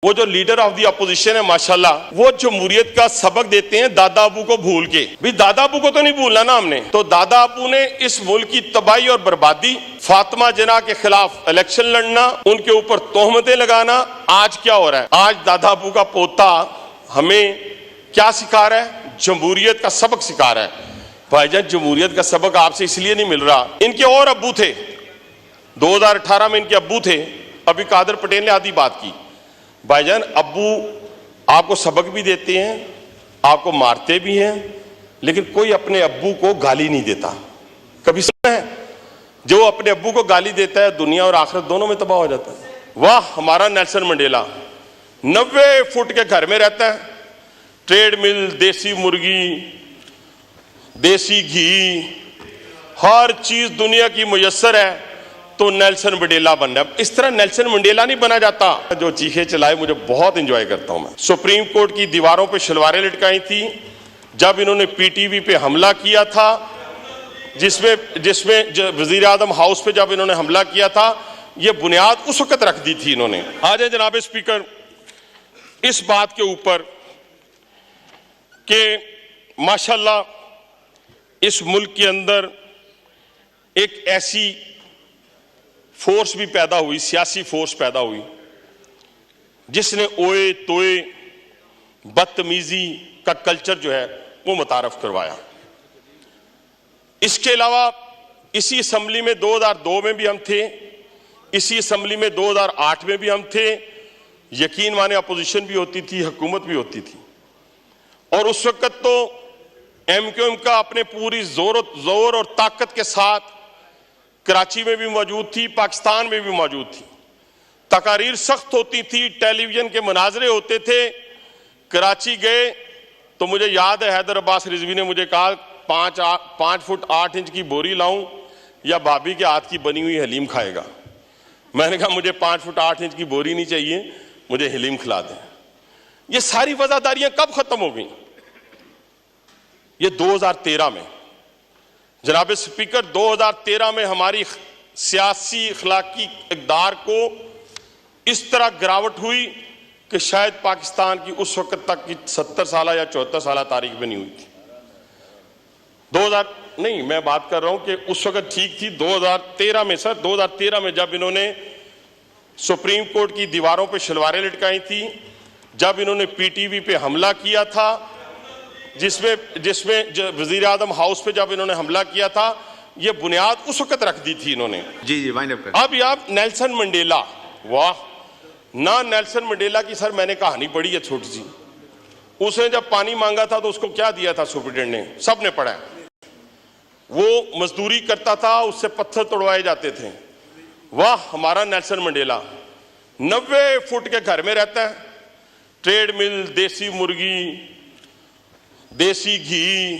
वो जो leader of the opposition है माशाल्लाह, वो जमहूरियत का सबक देते हैं दादा अबू को भूल के। भी दादा अबू को तो नहीं भूलना ना हमने। तो दादा अबू ने इस मुल्क की तबाही और बर्बादी, फातिमा जिन्ना के खिलाफ इलेक्शन लड़ना, उनके ऊपर तोहमतें लगाना, आज क्या हो रहा है? आज दादा अबू का पोता हमें क्या सिखा रहा है? जमहूरियत का सबक सिखा रहा है। भाईजान, जमहूरियत का सबक आपसे इसलिए नहीं मिल रहा। इनके और अब्बू थे, 2018 में इनके अब्बू थे। अभी कादर पटेल ने आधी बात की। भाईजान, अब्बू आपको सबक भी देते हैं, आपको मारते भी हैं, लेकिन कोई अपने अब्बू को गाली नहीं देता। कभी सुना है? जो अपने अब्बू को गाली देता है दुनिया और आखिरत दोनों में तबाह हो जाता है। वाह, हमारा नेल्सन मंडेला 90 फुट के घर में रहता है, ट्रेडमिल, देसी मुर्गी, देसी घी, हर चीज दुनिया की मुयस्सर है, तो नेल्सन मंडेला बनना है। इस तरह नेल्सन मंडेला नहीं बना जाता। जो चीखे चलाए मुझे बहुत एंजॉय करता हूं मैं। सुप्रीम कोर्ट की दीवारों पे शलवारें लटकाई थी जब इन्होंने पीटीवी पे हमला किया था, जिसमें वजीर आजम हाउस पे जब इन्होंने हमला किया था, ये बुनियाद उस वक्त रख दी थी इन्होंने। आज है जनाब स्पीकर, इस बात के ऊपर कि माशाल्लाह इस मुल्क के अंदर एक ऐसी फोर्स भी पैदा हुई, सियासी फोर्स पैदा हुई, जिसने ओए तोए बदतमीजी का कल्चर जो है वो मुतारफ करवाया। इसके अलावा इसी असम्बली में 2002 में भी हम थे, इसी असम्बली में 2008 में भी हम थे। यकीन माने अपोजिशन भी होती थी, हुकूमत भी होती थी, और उस वक्त तो एमक्यूएम का अपने पूरी जोर और ताकत के साथ कराची में भी मौजूद थी, पाकिस्तान में भी मौजूद थी। तकारीर सख्त होती थी, टेलीविजन के मुनाजरे होते थे। कराची गए तो मुझे याद है हैदर अब्बास रिजवी ने मुझे कहा 5 फुट 8 इंच की बोरी लाऊं या भाभी के हाथ की बनी हुई हलीम खाएगा। मैंने कहा मुझे 5 फुट 8 इंच की बोरी नहीं चाहिए, मुझे हलीम खिला दें। ये सारी वजादारियां कब खत्म हो गई? ये 2013 में। जनाब स्पीकर, 2013 में हमारी सियासी अखलाकी इक़दार को इस तरह गिरावट हुई कि शायद पाकिस्तान की उस वक्त तक की 70 साल या 74 साल तारीख में नहीं हुई थी। 2000 नहीं, मैं बात कर रहा हूं कि उस वक्त ठीक थी 2013 में। सर 2013 में जब इन्होंने सुप्रीम कोर्ट की दीवारों पे शलवारें लटकाई थी, जब इन्होंने पीटीवी पे हमला किया था, जिसमें वजीर आजम हाउस पे जब इन्होंने हमला किया था, ये बुनियाद उस वक्त रख दी थी इन्होंने। जी वाइंड अप करें। अब आप नेल्सन मंडेला, वाह ना, नेल्सन मंडेला की सर मैंने कहानी पढ़ी है छोटी सी। उसने जब पानी मांगा था तो उसको क्या दिया था सुप्रीटेंडेंट ने? सबने पढ़ा है। वो मजदूरी करता था, उससे पत्थर तोड़वाए जाते थे। वाह, हमारा नेल्सन मंडेला 90 फुट के घर में रहता है, ट्रेडमिल, देसी मुर्गी, देसी घी,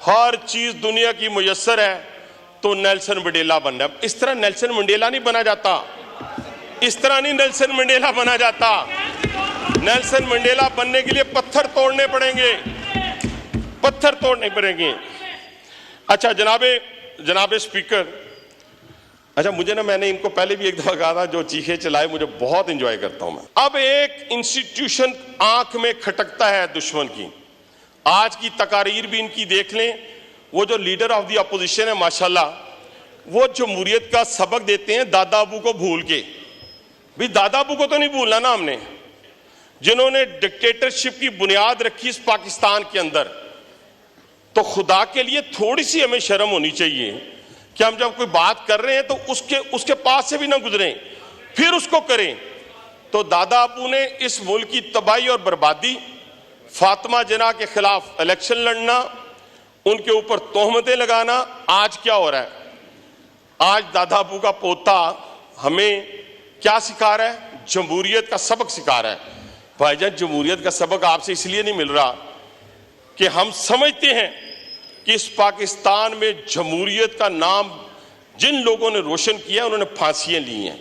हर चीज दुनिया की मुयस्सर है, तो नेल्सन मंडेला बनना है। इस तरह नेल्सन मंडेला नहीं बना जाता। इस तरह नहीं नेल्सन मंडेला बना जाता। नेल्सन मंडेला बनने के लिए पत्थर तोड़ने पड़ेंगे, पत्थर तोड़ने पड़ेंगे। अच्छा जनाबे स्पीकर, अच्छा मुझे ना, मैंने इनको पहले भी एक दफा कहा था, जो चीखे चलाए मुझे बहुत एंजॉय करता हूं मैं। अब एक इंस्टीट्यूशन आंख में खटकता है दुश्मन की। आज की तकारीर भी इनकी देख लें। वो जो लीडर ऑफ द अपोजिशन है माशाल्लाह, वो जमहूरियत का सबक देते हैं दादा अबू को भूल के। भी दादा अबू को तो नहीं भूलना ना हमने, जिन्होंने डिक्टेटरशिप की बुनियाद रखी इस पाकिस्तान के अंदर। तो खुदा के लिए थोड़ी सी हमें शर्म होनी चाहिए कि हम जब कोई बात कर रहे हैं तो उसके पास से भी ना गुजरें, फिर उसको करें। तो दादा अबू ने इस मुल्क की तबाही और बर्बादी, फातिमा जिन्ना के खिलाफ इलेक्शन लड़ना, उनके ऊपर तोहमतें लगाना, आज क्या हो रहा है? आज दादा अबू का पोता हमें क्या सिखा रहा है? जमहूरियत का सबक सिखा रहा है। भाईजान, जमहूरियत का सबक आपसे इसलिए नहीं मिल रहा कि हम समझते हैं कि इस पाकिस्तान में जमहूरियत का नाम जिन लोगों ने रोशन किया, उन्होंने फांसियां ली हैं,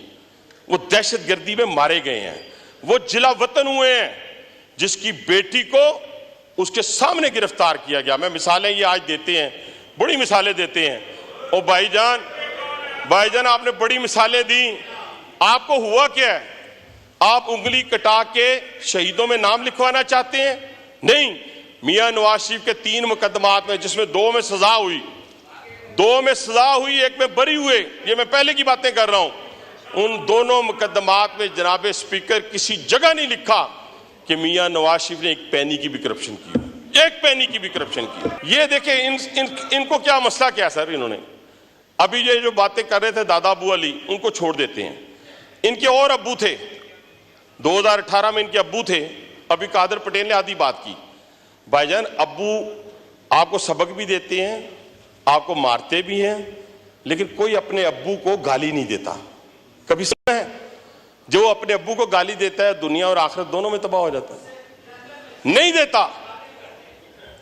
वो दहशतगर्दी में मारे गए हैं, वो जिला वतन हुए हैं, जिसकी बेटी को उसके सामने गिरफ्तार किया गया। मैं मिसालें ये आज देते हैं, बड़ी मिसालें देते हैं। ओ भाईजान आपने बड़ी मिसालें दी। आपको हुआ क्या है? आप उंगली कटा के शहीदों में नाम लिखवाना चाहते हैं? नहीं, मियां नवाज शरीफ के 3 मुकदमात में, जिसमें 2 में सजा हुई, 2 में सजा हुई, 1 में बरी हुए, ये मैं पहले की बातें कर रहा हूं, उन दोनों मुकदमात में जनाब स्पीकर किसी जगह नहीं लिखा कि मियां नवाज शरीफ ने 1 पैनी की भी करप्शन की, 1 पैनी की भी करप्शन की। ये देखें इनको क्या मसला क्या सर? इन्होंने अभी ये जो बातें कर रहे थे दादा अबू अली, उनको छोड़ देते हैं। इनके और अब्बू थे, 2018 में इनके अब्बू थे। अभी कादर पटेल ने आधी बात की। भाईजान, अब्बू आपको सबक भी देते हैं, आपको मारते भी हैं, लेकिन कोई अपने अब्बू को गाली नहीं देता। कभी सुना है? जो अपने अब्बू को गाली देता है दुनिया और आखिरत दोनों में तबाह हो जाता है, नहीं देता।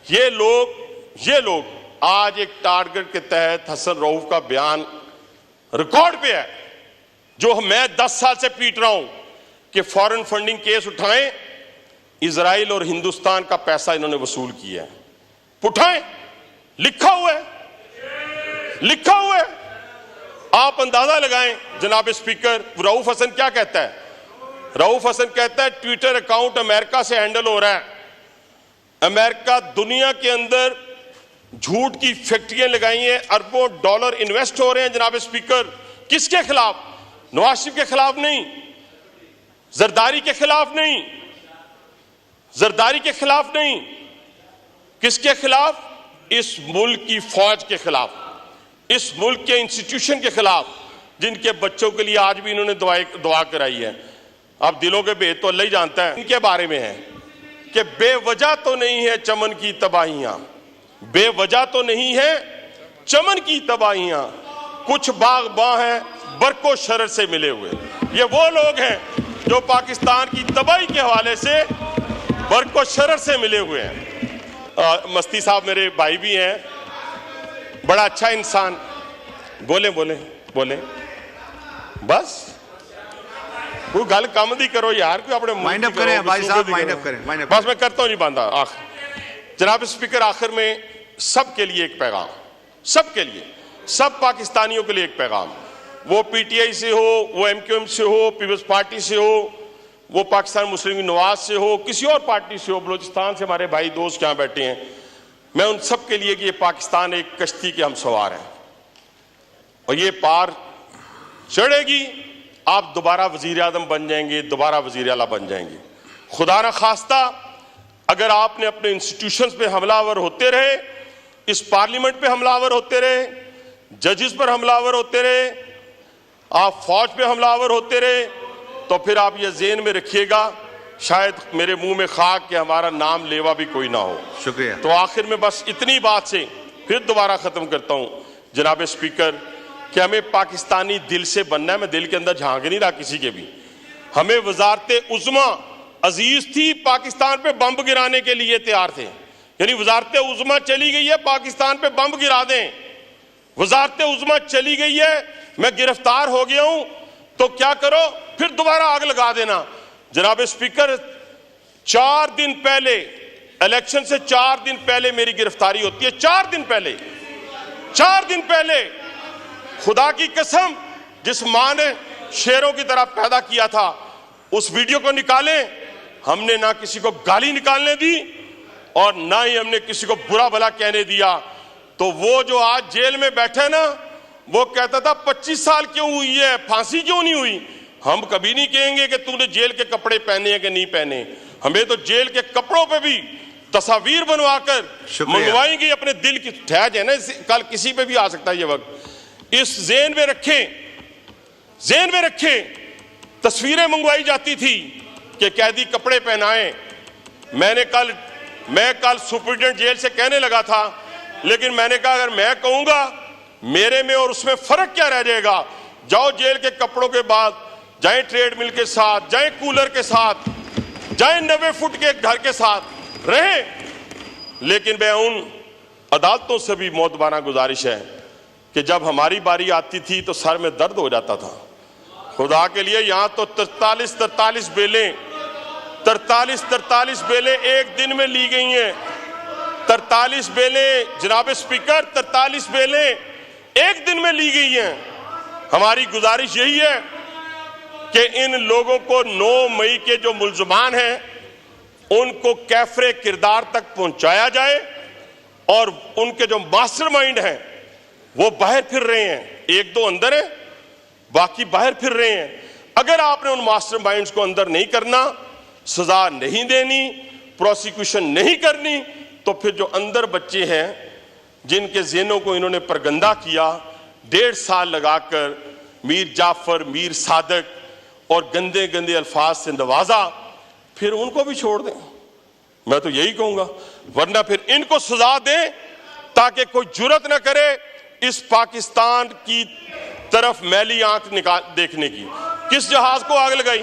ये लोग आज एक टारगेट के तहत हसन रऊफ का बयान रिकॉर्ड पे है, जो मैं 10 साल से पीट रहा हूं कि फॉरेन फंडिंग केस उठाएं, इजराइल और हिंदुस्तान का पैसा इन्होंने वसूल किया है, उठाएं, लिखा हुआ है, लिखा हुआ है। आप अंदाजा लगाएं जनाब स्पीकर, रऊफ हसन क्या कहता है? रऊफ हसन कहता है ट्विटर अकाउंट अमेरिका से हैंडल हो रहा है। अमेरिका दुनिया के अंदर झूठ की फैक्ट्रियां लगाई हैं, अरबों डॉलर इन्वेस्ट हो रहे हैं जनाब स्पीकर। किसके खिलाफ? नवाज शरीफ के खिलाफ नहीं, जरदारी के खिलाफ नहीं, जरदारी के खिलाफ नहीं, किसके खिलाफ? इस मुल्क की फौज के खिलाफ, इस मुल्क के इंस्टीट्यूशन के खिलाफ, जिनके बच्चों के लिए आज भी इन्होंने दुआ कराई है। अब दिलों के भेद तो अल्लाह ही जानता है। इनके बारे में है कि बेवजह तो नहीं है चमन की तबाहियां, बेवजह तो नहीं है चमन की तबाहियां, कुछ बाग़बां हैं बरको शरर से मिले हुए। ये वो लोग हैं जो पाकिस्तान की तबाही के हवाले से बरको शरर से मिले हुए हैं। मस्ती साहब मेरे भाई भी हैं, बड़ा अच्छा इंसान। बोले बोले बोले बस कोई गल कम दी करो यार, कोई अपने माइंड अप करें भाई साहब, माइंड अप करें। बस मैं करता हूं नहीं बांधा। जनाब स्पीकर, आखिर में सबके लिए एक पैगाम, सबके लिए, सब पाकिस्तानियों के लिए एक पैगाम, वो पीटीआई से हो, वो एमक्यूएम से हो, पीपल्स पार्टी से हो, वो पाकिस्तान मुस्लिम लीग नवाज से हो, किसी और पार्टी से हो, बलूचिस्तान से हमारे भाई दोस्त यहाँ बैठे हैं, मैं उन सब के लिए कि ये पाकिस्तान एक कश्ती के हम सवार हैं और ये पार चढ़ेगी। आप दोबारा वजीर आजम बन जाएंगे, दोबारा वजीर आला बन जाएंगे। खुदा न खास्ता अगर आपने अपने इंस्टीट्यूशंस पे हमलावर होते रहे, इस पार्लियामेंट पे हमलावर होते रहे, जजेस पर हमलावर होते रहे, आप फौज पे हमलावर होते रहे, तो फिर आप ये ज़हन में रखिएगा शायद मेरे मुंह में खाक कि हमारा नाम लेवा भी कोई ना हो। शुक्रिया। तो आखिर में बस इतनी बात से फिर दोबारा खत्म करता हूं जनाब स्पीकर कि हमें पाकिस्तानी दिल से बनना है। मैं दिल के अंदर झांक नहीं रहा किसी के भी। हमें वजारत उज़्मा अजीज थी, पाकिस्तान पे बम गिराने के लिए तैयार थे, यानी वजारत उज़्मा चली गई है, पाकिस्तान पे बम गिरा दें। वजारत उज़्मा चली गई है, मैं गिरफ्तार हो गया हूं, तो क्या करो, फिर दोबारा आग लगा देना। जनाब स्पीकर, 4 दिन पहले, इलेक्शन से 4 दिन पहले मेरी गिरफ्तारी होती है। 4 दिन पहले, 4 दिन पहले, खुदा की कसम, जिस मां ने शेरों की तरह पैदा किया था, उस वीडियो को निकालें। हमने ना किसी को गाली निकालने दी और ना ही हमने किसी को बुरा भला कहने दिया। तो वो जो आज जेल में बैठे ना, वो कहता था 25 साल क्यों हुई है, फांसी क्यों नहीं हुई। हम कभी नहीं कहेंगे कि तूने जेल के कपड़े पहने हैं कि नहीं पहने। हमें तो जेल के कपड़ों पे भी तस्वीर बनवाकर मंगवाएंगे अपने दिल की। ठहर है ना, कल किसी पे भी आ सकता है ये वक्त। इस जेन में रखें, जेन में रखें। तस्वीरें मंगवाई जाती थी कि कैदी कपड़े पहनाएं। मैं कल सुप्रीडेंट जेल से कहने लगा था, लेकिन मैंने कहा अगर मैं कहूंगा मेरे में और उसमें फर्क क्या रह जाएगा। जाओ जेल के कपड़ों के बाद, जाए ट्रेडमिल के साथ, जाए कूलर के साथ, जाए 90 फुट के घर के साथ रहे। लेकिन मैं उन अदालतों से भी मोतबाना गुजारिश है कि जब हमारी बारी आती थी तो सर में दर्द हो जाता था। खुदा के लिए, यहां तो 43 बेलें 43 बेलें एक दिन में ली गई हैं। 43 बेलें जनाब स्पीकर, 43 बेलें एक दिन में ली गई हैं। हमारी गुजारिश यही है कि इन लोगों को 9 मई के जो मुल्जमान हैं उनको कैफरे किरदार तक पहुंचाया जाए और उनके जो मास्टरमाइंड हैं वो बाहर फिर रहे हैं, 1-2 अंदर हैं, बाकी बाहर फिर रहे हैं। अगर आपने उन मास्टरमाइंड्स को अंदर नहीं करना, सजा नहीं देनी, प्रोसिक्यूशन नहीं करनी, तो फिर जो अंदर बच्चे हैं जिनके ज़हनों को इन्होंने परगंदा किया, 1.5 साल लगाकर मीर जाफर, मीर सादक और गंदे गंदे अल्फाज से नवाजा, फिर उनको भी छोड़ दें। मैं तो यही कहूंगा, वरना फिर इनको सजा दें ताकि कोई जुर्रत ना करे इस पाकिस्तान की तरफ मैली आंख निकाल देखने की। किस जहाज को आग लगाई,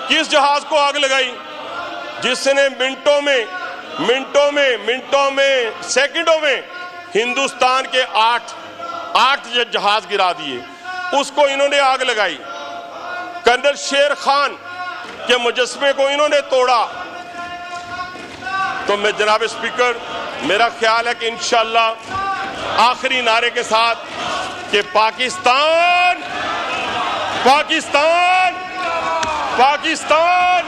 किस जहाज को आग लगाई जिसने मिनटों में सेकंडों में हिंदुस्तान के 8 जहाज गिरा दिए, उसको इन्होंने आग लगाई। कर्नल शेर खान के मुजस्मे को इन्होंने तोड़ा। तो मैं जनाब स्पीकर, मेरा ख्याल है कि इंशाअल्लाह आखिरी नारे के साथ कि पाकिस्तान पाकिस्तान पाकिस्तान